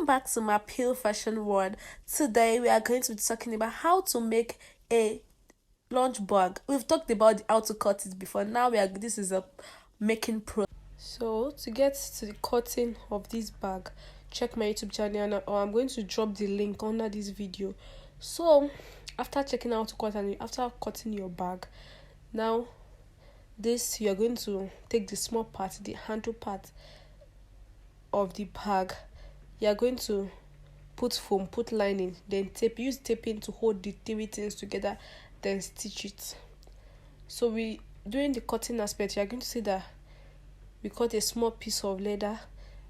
Welcome back to my Pale Fashion World. Today we are going to be talking about how to make a lunch bag. We've talked about how to cut it before. Now this is a making pro. So to get to the cutting of this bag, check my YouTube channel or I'm going to drop the link under this video. So after checking out to cut and after cutting your bag, now this you are going to take the small part, the handle part of the bag. You are going to put foam, put lining, then tape. Use taping to hold the three things together, then stitch it. So during the cutting aspect, you are going to see that we cut a small piece of leather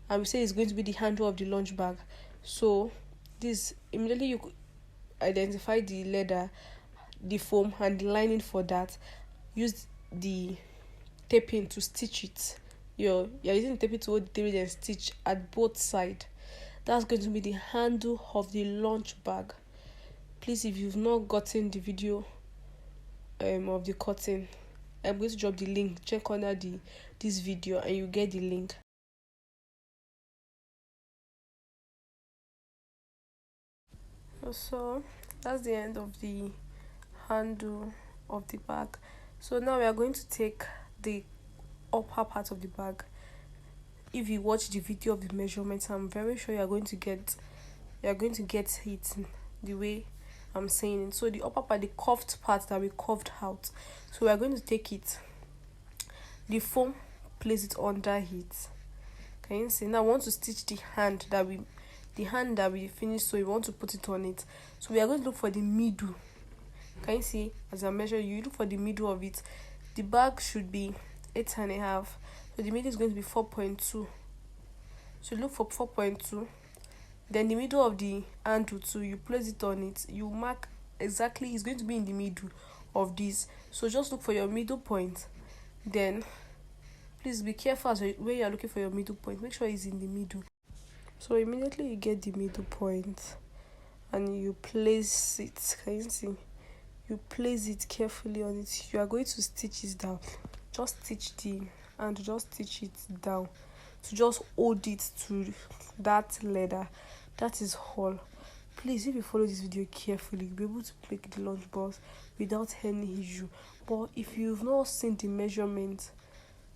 and we say it's going to be the handle of the lunch bag. So this immediately you identify the leather, the foam and the lining for that. Use the taping to stitch it. You're using the taping to hold the three then stitch at both sides. That's going to be the handle of the lunch bag. Please, if you've not gotten the video of the cutting, I'm going to drop the link. Check under this video and you get the link. So that's the end of the handle of the bag. So now we are going to take the upper part of the bag. If you watch the video of the measurements, I'm very sure you are going to get it the way I'm saying it. So the upper part, the curved part that we curved out. So we are going to take it, the foam, place it under it. Can you see? Now I want to stitch the hand that we finished, so we want to put it on it. So we are going to look for the middle. Can you see? As I measure, you look for the middle of it. The bag should be 8.5. So the middle is going to be 4.2. So look for 4.2. Then the middle of the handle too, you place it on it. You mark exactly, it's going to be in the middle of this. So just look for your middle point. Then please be careful when you are looking for your middle point. Make sure it's in the middle. So immediately you get the middle point and you place it. Can you see? You place it carefully on it. You are going to stitch it down. Just stitch just stitch it down to just hold it to that leather. That is all. Please, if you follow this video carefully, you'll be able to make the lunch box without any issue. But if you've not seen the measurement,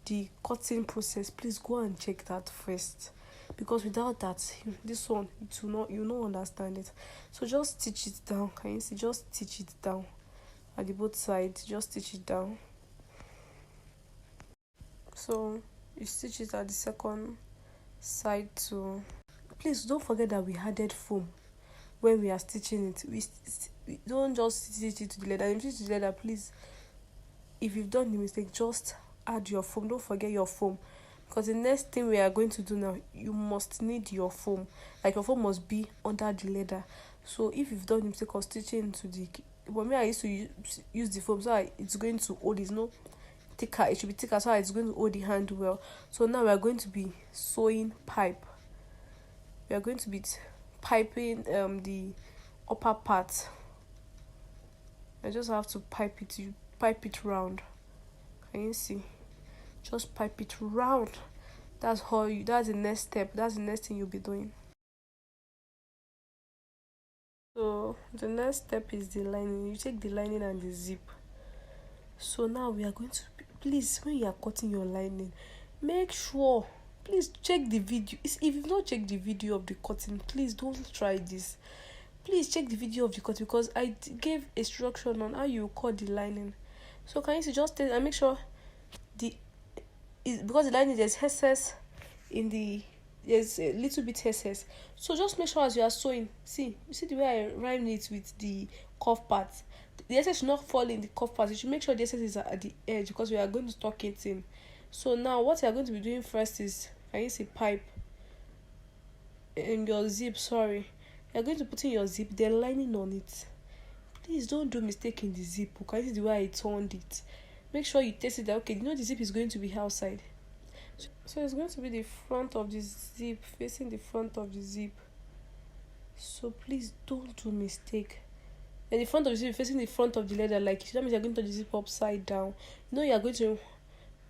the cutting process, please go and check that first, because without that, this one you'll not understand it. So just stitch it down. Can you see? Just stitch it down at the both sides. Just stitch it down. So you stitch it at the second side too. Please don't forget that we added foam when we are stitching it. We don't just stitch it to the leather. If you stitch the leather, please, if you've done the mistake, just add your foam. Don't forget your foam, because the next thing we are going to do now, you must need your foam. Like your foam must be under the leather. So if you've done the mistake of stitching to the, for me, I used to use the foam, so it's going to hold. It's no thicker. It should be thicker, so it's going to hold the hand well. So now we are going to be sewing pipe. We are going to be piping the upper part. I just have to pipe it. You pipe it round. Can you see? Just pipe it round. That's the next step. That's the next thing you'll be doing. So the next step is the lining. You take the lining and the zip. So now we are going to, please, when you are cutting your lining, make sure, please check the video. If you've not checked the video of the cutting, please don't try this. Please check the video of the cutting, because I gave instruction on how you cut the lining. So can you see? Just tell and make sure because the lining there's excess in the, there's a little bit excess. So just make sure as you are sewing, you see the way I rhyme it with the cuff part. The excess should not fall in the cuff part. You should make sure the excess is at the edge, because we are going to tuck it in. So now what you are going to be doing first is, can you see, pipe in your zip. Sorry, you're going to put in your zip, then lining on it. Please don't do mistake in the zip. Can you see the way I turned it? Make sure you test it that, okay, the zip is going to be outside. So it's going to be the front of the zip, facing the front of the zip. So please don't do mistake. And the front of the zip facing the front of the leather, like that means you're going to turn the zip upside down. You're going to,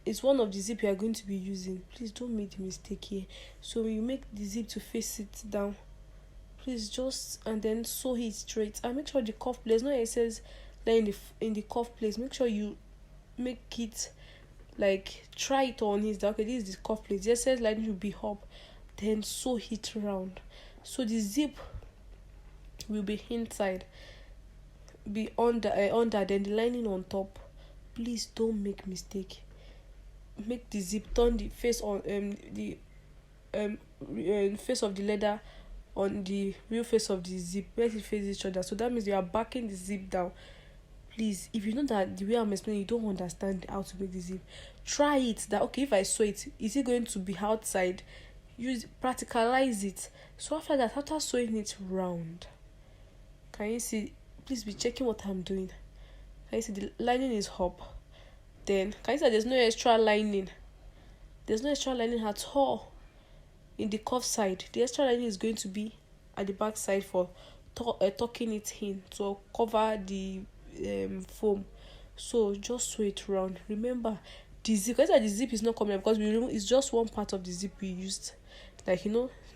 it's one of the zip you are going to be using. Please don't make the mistake here. So you make the zip to face it down. please just, and then sew it straight, and make sure the cuff place, no it says like in the cuff place, make sure you make it like try it on, is that okay, this is the cuff place, yes, says lining will be up, then sew it round, so the zip will be inside, be under, then the lining on top. Please don't make mistake, make the zip, turn the face on the face of the leather on the real face of the zip, let it face each other, so that means you are backing the zip down. Please, if you know that the way I'm explaining you don't understand how to make the zip, try it, that okay, if I sew it, is it going to be outside, use, practicalize it. So after that, after sewing it round, can you see, please be checking what I'm doing, can you see the lining is up, then can you see there's no extra lining, there's no extra lining at all in the cuff side. The extra lining is going to be at the back side for tucking it in to cover the foam. So just sew it round. Remember the zip, because the zip is not coming up, because it's just one part of the zip we used, like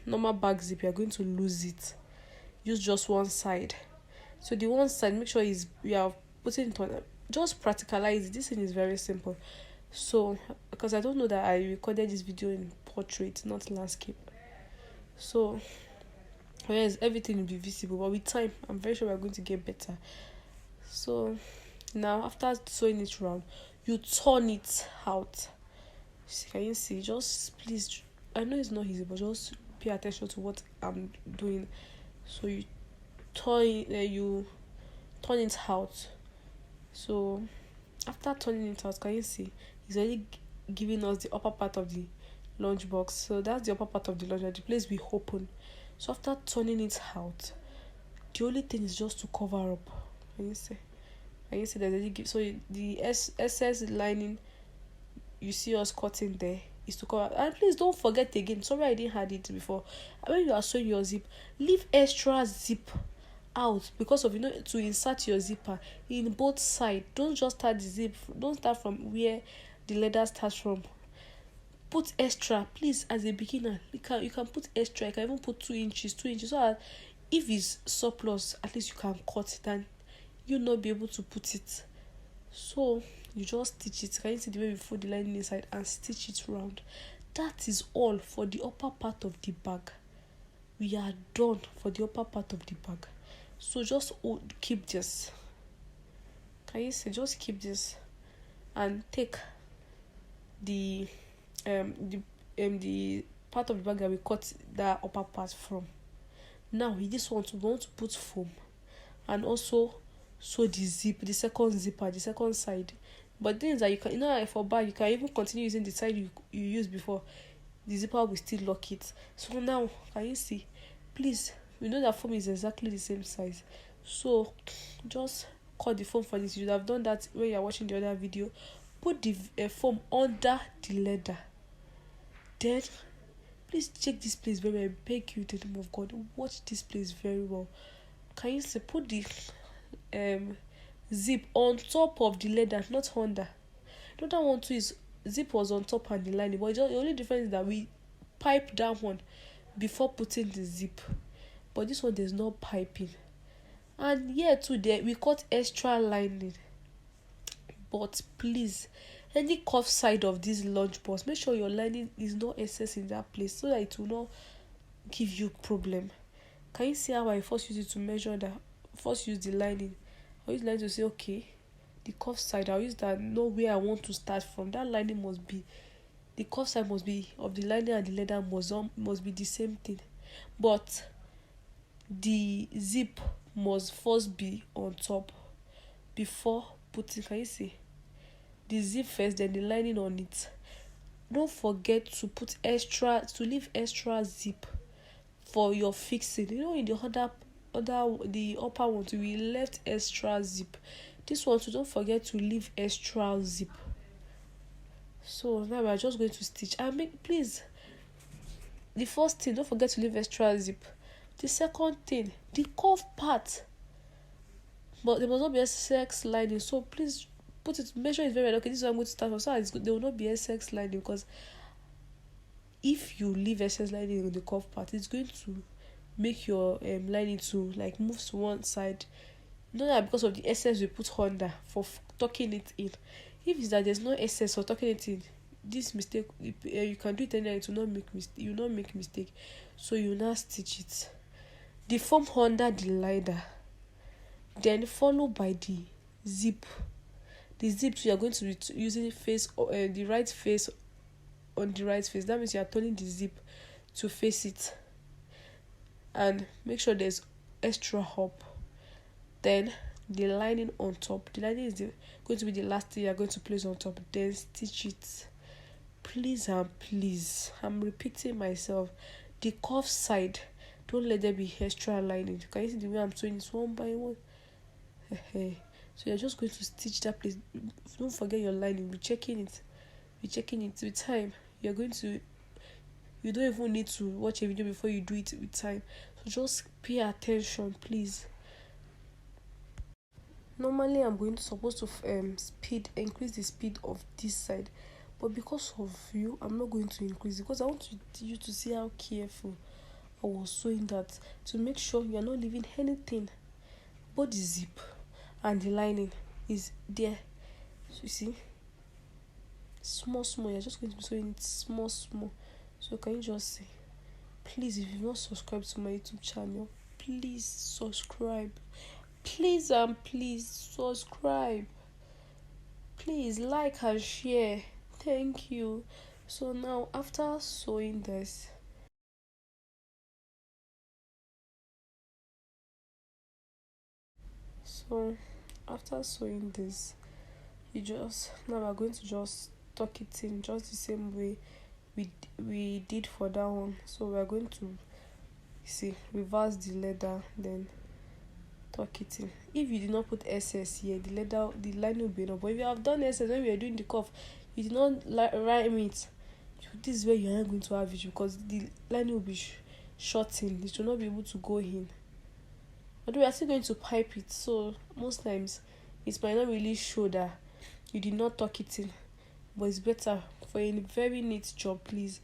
normal bag zip, you're going to lose it, use just one side. So the one side, make sure we are putting it on, just practicalize it. This thing is very simple. So because I don't know that I recorded this video in portrait, not landscape, so yes, everything will be visible, but with time I'm very sure we're going to get better. So now after sewing it round, you turn it out. Can you see? Just please, I know it's not easy, but just pay attention to what I'm doing. So you turn it out. So after turning it out, can you see it's already giving us the upper part of the lunchbox. So that's the upper part of the lunchbox, the place we open. So after turning it out, the only thing is just to cover up. Can you see there's already give, so the SS lining you see us cutting there is to cover. And please don't forget again, sorry I didn't had it before, when you are sewing your zip, leave extra zip out, because of to insert your zipper in both sides. Don't just start the zip, don't start from where the leather starts from. Put extra, please. As a beginner, you can put extra. You can even put 2 inches, so that if it's surplus, at least you can cut it and you not be able to put it. So you just stitch it. Can you see the way we fold the lining inside and stitch it round? That is all for the upper part of the bag. We are done for the upper part of the bag. So just keep this. Can you see? Just keep this and take the part of the bag that we cut that upper part from. Now with this one, we want to put foam and also sew the zip, the second zipper, the second side. But things that you can, for bag you can even continue using the side you used before. The zipper will still lock it. So now can you see? Please, we know that foam is exactly the same size. So just cut the foam for this. You would have done that when you are watching the other video. Put the foam under the leather. Then please check this place very well. I beg you in the name of God, watch this place very well. Can you see? Put the zip on top of the leather, not under. The other one too is zip was on top and the lining, but the only difference is that we pipe that one before putting the zip, but this one there's no piping. And here too, there we cut extra lining. But please, any cuff side of this lunchbox, make sure your lining is not excess in that place, so that it will not give you problem. Can you see how I first use it to measure that? First use the lining. I use the lining to say, okay, the cuff side, I'll use that, know where I want to start from. That lining must be, the cuff side must be of the lining and the leather must be the same thing. But the zip must first be on top before putting, can you see? The zip first, then the lining on it. Don't forget to put extra, to leave extra zip for your fixing. In the the upper one too, we left extra zip. This one too, don't forget to leave extra zip. So now we are just going to stitch. Please, the first thing, don't forget to leave extra zip. The second thing, the cuff part, but there must not be a sex lining. So please put it, measure it very well. Okay, this is what I'm going to start from. So it's good. There will not be a sex lining, because if you leave excess lining on the cuff part, it's going to make your lining to like move to one side. Not that because of the essence we put under for tucking it in. If it's that there's no essence for tucking it in, this mistake you can do it anyhow, it will not make mistake. You will not make mistake. So you now stitch it. The foam under the liner, then followed by the zip. The zips you are going to be using face the right face on the right face. That means you are turning the zip to face it, and make sure there's extra up. Then the lining on top. The lining is going to be the last thing you are going to place on top. Then stitch it. Please and please, I'm repeating myself. The cuff side, don't let there be extra lining. Can you see the way I'm doing it one by one? So you're just going to stitch that place. Don't forget your lining. Be checking it with time. You don't even need to watch a video before you do it with time. So just pay attention, please. Normally I'm supposed to increase the speed of this side, but because of you, I'm not going to increase it because I want you to see how careful I was sewing that, to make sure you're not leaving anything. Both the zip and the lining is there. So you see, small, you're just going to be sewing it small. So can you just see? Please, if you've not subscribed to my YouTube channel, please subscribe. Please and please subscribe. Please like and share. Thank you. So now after sewing this, you just now we're going to just tuck it in just the same way we did for that one. So we're going to reverse the leather, then tuck it in. If you did not put SS here, the line will be enough. But if you have done SS when we are doing the cuff, you did not rhyme it, this is where you are going to have it, because the line will be shorting. It will not be able to go in. Although we are still going to pipe it, so most times it might not really show that you did not tuck it in. But it's better for a very neat job, please.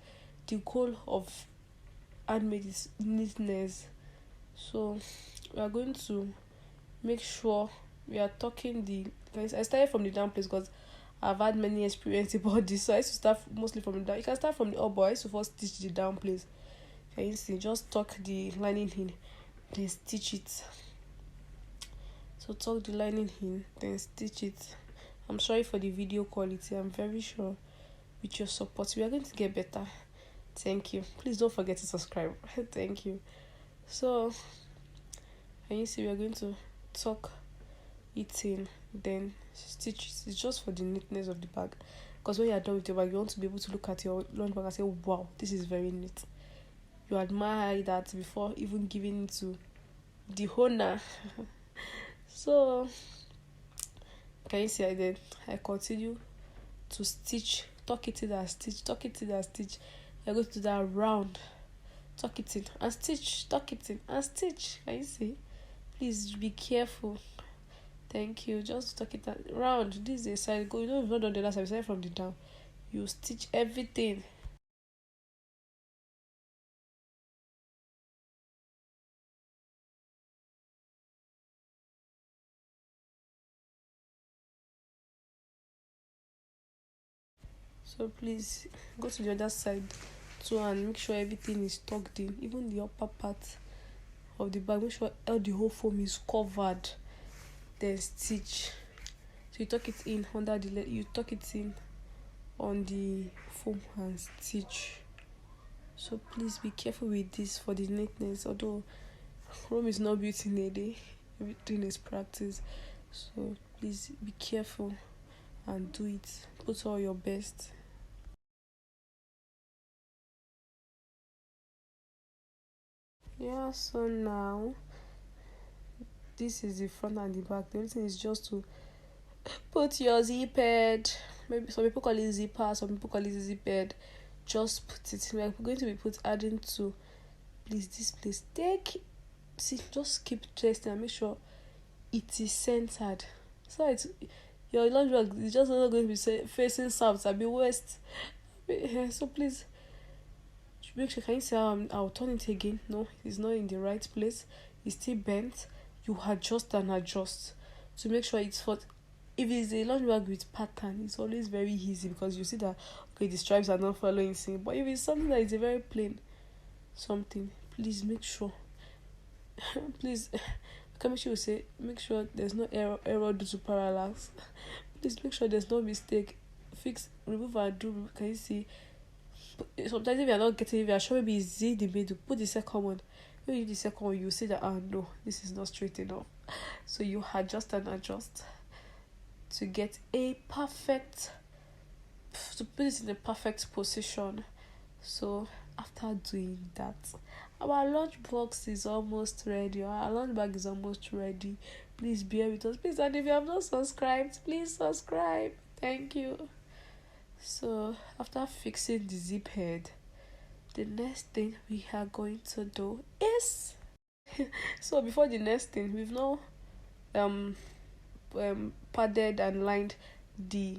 The goal of handmade is neatness. So we are going to make sure we are tucking I started from the down place because I've had many experience about this. So I used to start mostly from the down. You can start from the up, but I used to first stitch the down place. Can you see? Just tuck the lining in, then stitch it. So tuck the lining in, then stitch it. I'm sorry for the video quality. I'm very sure with your support we are going to get better. Thank you. Please don't forget to subscribe. Thank you. So can you see, we are going to tuck it in, then stitch it. It's just for the neatness of the bag, because when you are done with your bag, you want to be able to look at your lunch bag and say, wow, this is very neat. You admire that before even giving it to the owner. So can you see, I continue to stitch, tuck it in and stitch. You're going to do that round, tuck it in and stitch, tuck it in and stitch. Can you see? Please be careful. Thank you. Just tuck it round. This is a side go. You know, you've not done the other side. Start from the down. You stitch everything. So please go to the other side too and make sure everything is tucked in, even the upper part of the bag. Make sure all the whole foam is covered. Then stitch. So you tuck it in under you tuck it in on the foam and stitch. So please be careful with this for the neatness. Although Rome is not built in a day, everything is practice. So please be careful and do it. Put all your best. Yeah, so now this is the front and the back. The only thing is just to put your zippered. Maybe some people call it zipper, some people call it zippered. Just put it. We are going to be adding to this place. Just keep testing and make sure it is centered. So your lunch bag is just not going to be facing south, I'll be west. So please make sure, can you see how I'll turn it again? No, it's not in the right place. It's still bent. You adjust and adjust to make sure it's for. If it's a lunch bag with pattern, it's always very easy because you see that okay, the stripes are not following same. But if it's something that is a very plain something, please make sure. Please, chemistry will say make sure there's no error due to parallax. Please make sure there's no mistake. Fix, remove and do. Can you see? Sometimes if you're not getting, if you're sure maybe it's in the middle, put the second one. When you do the second one, you see that no, this is not straight enough. So you adjust and adjust to get a perfect, to put it in a perfect position. So after doing that, our lunch box is almost ready. Our lunch bag is almost ready. Please bear with us, please. And if you have not subscribed, please subscribe. Thank you. So after fixing the zip head, the next thing we are going to do is so before the next thing, we've now padded and lined the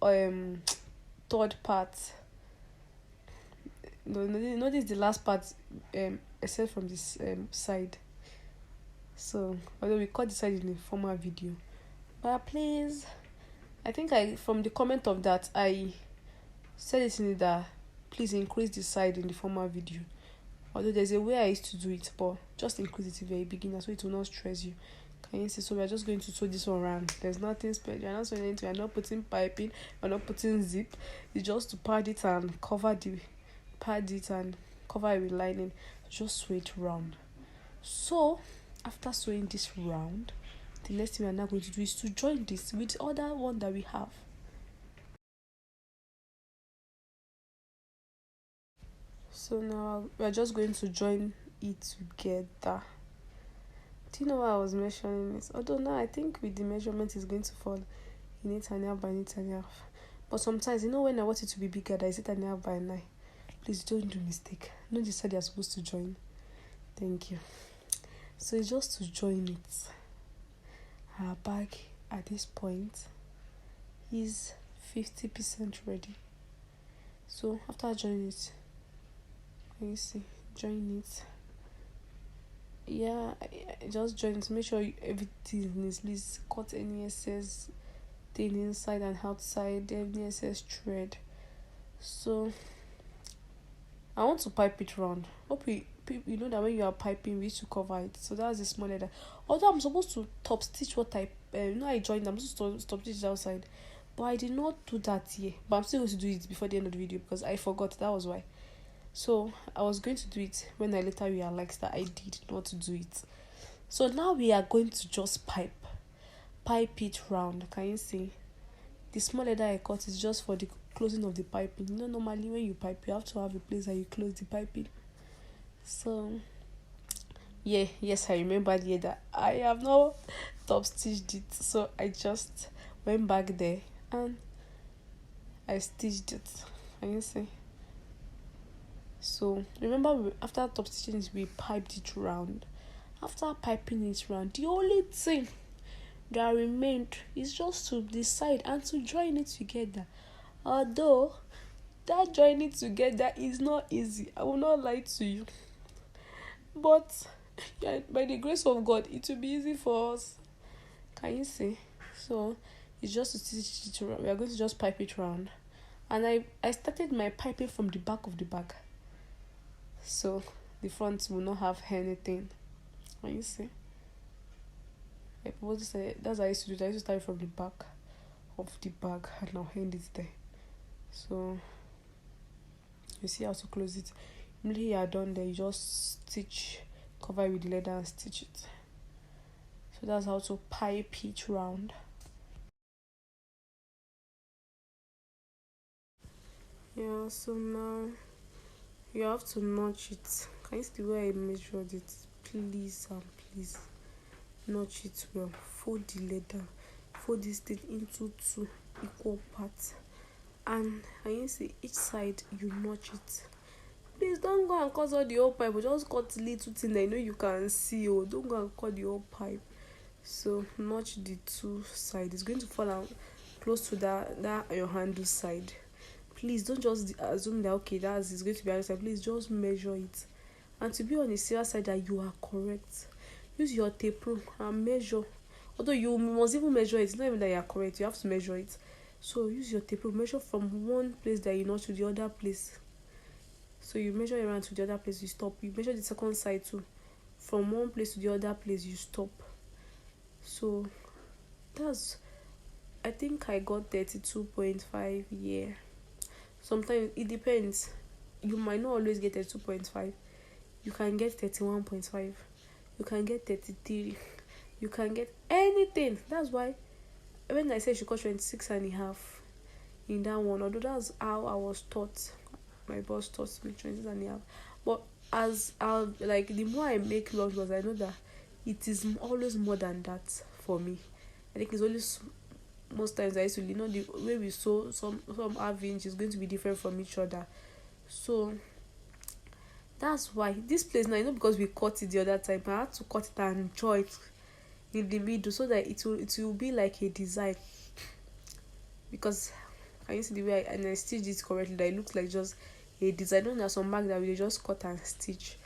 third part. Notice the last part except from this side. So although we cut the side in the former video, but please, I think from the comment of that I said it in that please increase the side in the former video. Although there's a way I used to do it, but just increase it in the very beginning so it will not stress you. Can you see? So we're just going to sew this one around. There's nothing special. You're not sewing anything. You're not putting piping. You're not putting zip. It's just to pad it and cover it with lining. Just sew it round. So after sewing this round, the next thing we're now going to do is to join this with the other one that we have. So now we're just going to join it together. Do you know why I was measuring it? Although now I think with the measurement is going to fall in 8.5 by 8.5. But sometimes, when I want it to be bigger, that is 8.5 by 9. Please don't do mistake. Don't decide you're supposed to join. Thank you. So it's just to join it. Our bag at this point is 50% ready. So after joining it, can you see? Join it. Yeah, I just join to make sure everything is, please cut any excess thing inside and outside, any excess thread. So I want to pipe it round. Hope you know that when you are piping, we used to cover it. So that's the small leather. Although I'm supposed to top stitch what I joined, I'm supposed to stop stitch it outside, but I did not do that here. But I'm still going to do it before the end of the video because I forgot. That was why. So I was going to do it when I later realized that I did not do it. So now we are going to just pipe it round. Can you see? The small leather I cut is just for the closing of the piping. Normally when you pipe, you have to have a place that you close the piping. So yes, I remembered here that I have not top stitched it. So I just went back there and I stitched it. Can you see? So remember, after top stitching it, we piped it round. After piping it round, the only thing that remained is just to decide and to join it together. Although that joining together is not easy, I will not lie to you, but by the grace of God, it will be easy for us. Can you see? So it's just to stitch it around. We are going to just pipe it round, and I started my piping from the back of the bag, so the front will not have anything. Can you see? That's how I used to do it. I used to start from the back of the bag and I'll end it there. So you see how to close it. Immediately you are done there, you just stitch, cover it with the leather and stitch it. So that's how to pipe it round. Yeah, so now you have to notch it. Can you see the way I measured it? Please notch it well. Fold the leather, fold this thing into 2 equal parts, and you see each side you notch it. Please don't go and cut all the whole pipe, but just cut little thing I know you can see. Don't go and cut the whole pipe. So notch the 2 sides. It's going to fall out close to that your handle side. please don't just assume that okay, that's it's going to be outside. Please just measure it. And to be on the serious side that you are correct, use your tape rule and measure. Although you must even measure it, it's not even that you are correct, you have to measure it. So use your tape rule, measure from one place that you know to the other place. So you measure around to the other place, you stop. You measure the second side too. From one place to the other place, you stop. So that's, I think I got 32.5. Yeah. Sometimes it depends. You might not always get 32.5. You can get 31.5. You can get 33. You can get anything. That's why when I said she got 26.5 in that one, although that's how I was taught. My boss taught me 26.5. But as like the more I make lunch, I know that it is always more than that for me. I think it's always most times I used to, the way we sew, some half-inch is going to be different from each other. So that's why this place now, because we cut it the other time, I had to cut it and draw it in the middle so that it will be like a design. Because can you see the way I stitched it correctly, that it looks like just a design. Don't have some bag that we just cut and stitch.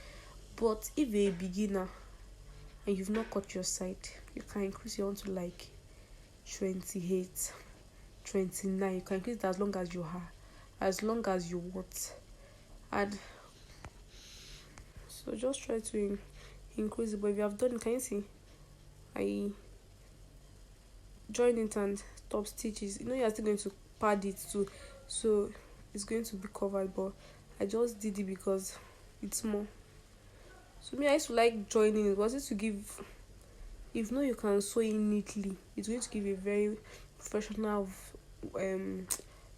But if you're a beginner and you've not cut your side, you can increase your own to like 28, 29. You can increase it as long as you are, as long as you want. And so just try to increase it. But if you have done it, can you see I join it and top stitches? You're still going to pad it too, so it's going to be covered, but I just did it because it's more. So me, I used to like joining it because it to give, if you can sew it neatly, it's going to give a very professional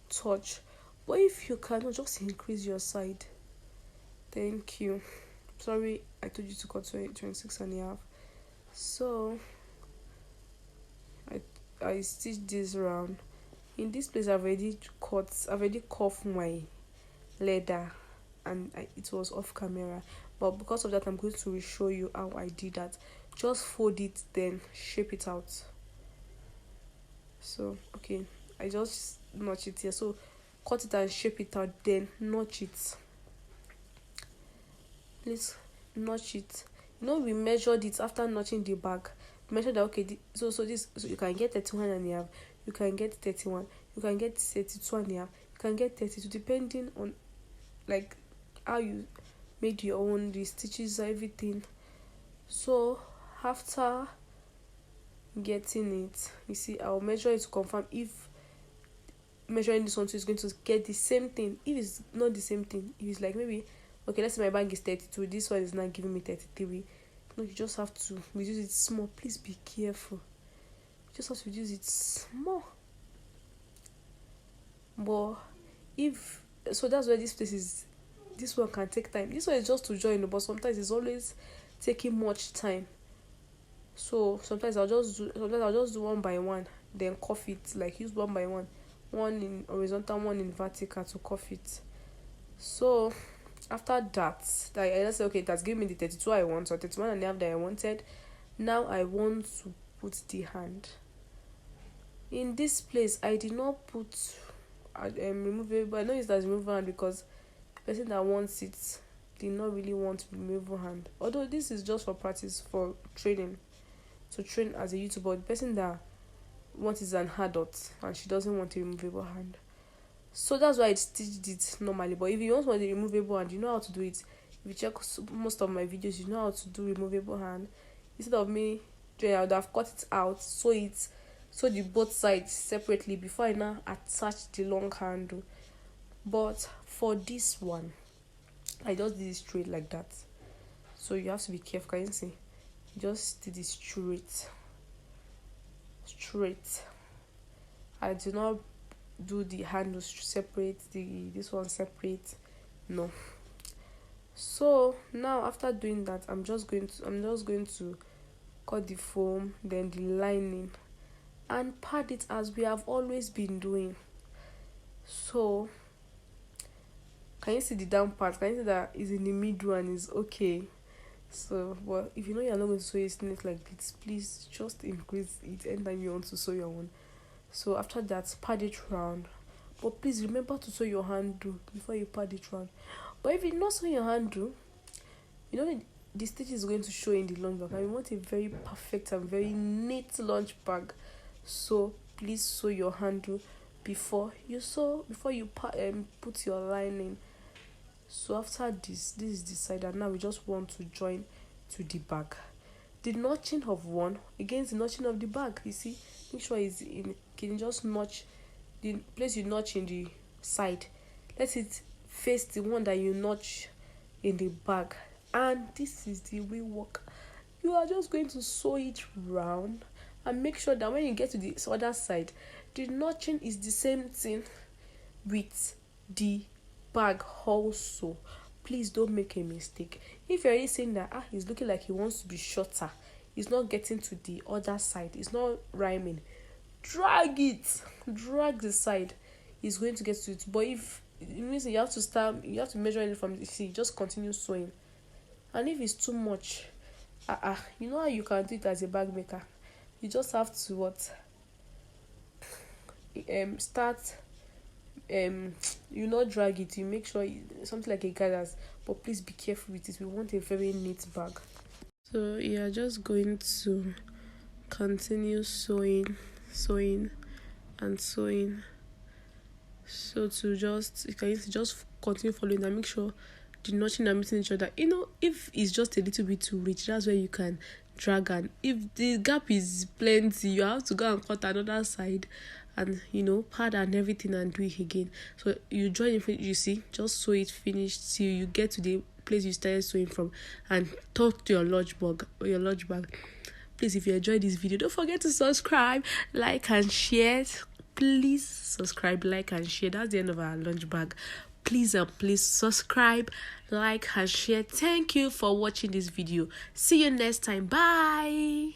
touch. But if you cannot, just increase your side. Thank you. Sorry, I told you to cut 26.5. So I stitched this round. In this place, I've already cuffed my leather, and it was off camera. But because of that, I'm going to show you how I did that. Just fold it, then shape it out. So okay, I just notch it here. So cut it and shape it out, then notch it. Please notch it. We measured it after notching the back. Measure that okay. So you can get 31.5. You can get 31. You can get 32.5. You can get 32, depending on like how you made your own, the stitches, everything. So after getting it, you see, I'll measure it to confirm if measuring this one too is going to get the same thing. If it's not the same thing, if it's like maybe okay, let's say my bag is 32, this one is not giving me 33. You just have to reduce it small. Please be careful. You just have to reduce it small. But if so, that's why this place is. This one can take time. This one is just to join, but sometimes it's always taking much time. So sometimes I'll just do one by one, then cuff it. Like use one by one in horizontal, one in vertical to cuff it. So after that, I say okay, that's giving me the 32 I want, or 31.5 that I wanted. Now I want to put the hand. In this place, I did not put removable. I know it's as removable hand because the person that wants it did not really want removable hand. Although this is just for practice, for training, to train as a YouTuber. The person that wants is an adult and she doesn't want a removable hand. So that's why I stitched it normally. But if you want a removable hand, you know how to do it. If you check most of my videos, you know how to do removable hand. Instead of me doing, I would have cut it out, sew the both sides separately before I now attach the long handle. But for this one, I just did it straight like that. So you have to be careful. Can you see? Just did it straight. I do not do the handles separate, this one separate. No. So now after doing that, I'm just going to cut the foam, then the lining, and pad it as we have always been doing. So can you see the down part? Can you see that is in the middle and is okay? So, but if you know you're not going to sew it neat like this, please just increase it anytime you want to sew your own. So after that, pad it round. But please remember to sew your handle before you pad it round. But if you not sew your handle, you know the stitch is going to show in the lunch bag, and we want a very perfect and very neat lunch bag. So please sew your handle before you put your lining. So after this is the side, and now we just want to join to the bag. The notching of one against the notching of the bag, you see, make sure it's in. Can you just notch the place you notch in the side, let it face the one that you notch in the bag. And this is the real work. You are just going to sew it round, and make sure that when you get to the other side, the notching is the same thing with the bag also. Please don't make a mistake. If you're already saying that he's looking like he wants to be shorter, he's not getting to the other side, it's not rhyming, drag the side, he's going to get to it. But if it means you have to measure it from the see, just continue sewing. And if it's too much, you know how you can do it as a bag maker. You just have to start not drag it. You make sure something like a gathers, but please be careful with it. We want a very neat bag. So you're just going to continue sewing and sewing. So you can just continue following and make sure the notching are meeting each other. If it's just a little bit too rich, that's where you can drag, and if the gap is plenty, you have to go and cut another side and pad and everything and do it again. So you join it, you see, just sew it finished till you get to the place you started sewing from, and talk to your lunch bag. Please, if you enjoyed this video, don't forget to subscribe, like and share. Please subscribe, like and share. That's the end of our lunch bag. Please subscribe, like and share. Thank you for watching this video. See you next time. Bye.